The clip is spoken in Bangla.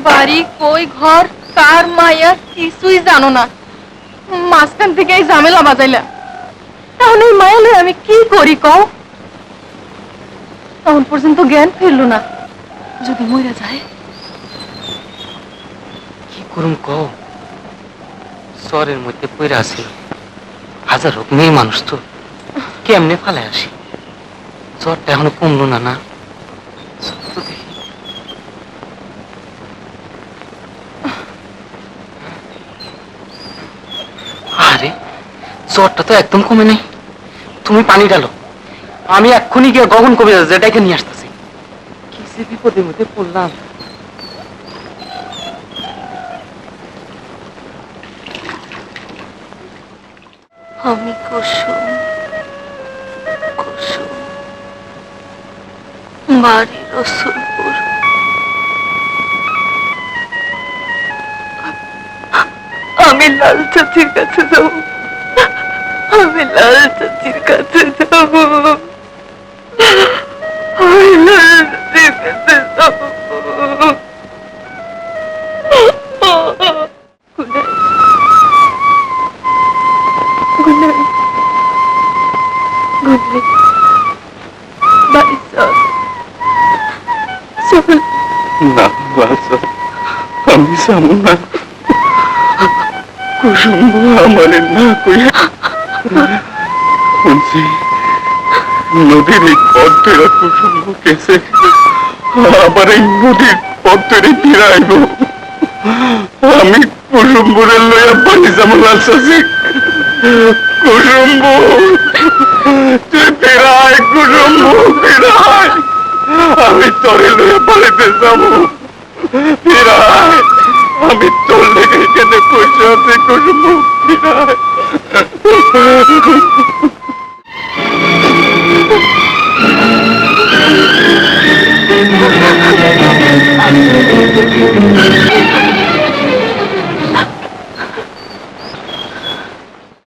বাড়ি কই ঘর কার মায়া কিছুই জানো না, মাঝখান থেকে এই ঝামেলা বাজাইলা। তাহলে এই মায়া লয়ে আমি কি করি কও? তখন পর্যন্ত জ্ঞান ফিরল না, যদি মইরা যায় কি করুম কও? শহরের মধ্যে পইরা আছি, হাজার হোক মেয়ে মানুষ তো, কেমনে ফালায় আসি? জ্বরটা এখনো কমলো না। না তো দেখি। আরে জ্বরটা তো একদম কমে নাই। তুমি পানি ঢালো, আমি এক্ষুনি গিয়ে গগন কবি যেটাকে নিয়ে আসতেছি। কি সে বিপদের মধ্যে পড়লাম। আমি কুসুম, কুসুম বাড়ি রসুলপুর। আমি লাল চাচির কাছে যাব, আমি লাল চাচির কাছে যাব, আমি লাল চাচির কাছে যাব। Good night, good night, bye চল চল। না বাসা, আমি যাবো না। কুসুম আমারে না কইয়া শুনছি নদীর এই পথ ধরে কুসুম গেছে, আবার এই নদীর পথ ধরে ফিরে আইব। আমি কুসুম্বুরের লইয়া পানি যাবো আসছি। কুসুম্বু তুই ফিরায়, কুসুম্বু ফিরায়, আমি তরে লইয়া পানিতে যাবো। ফিরায়, আমি তোর লেগে এখানে বসে আছি। কুসুম্বু ফিরায়।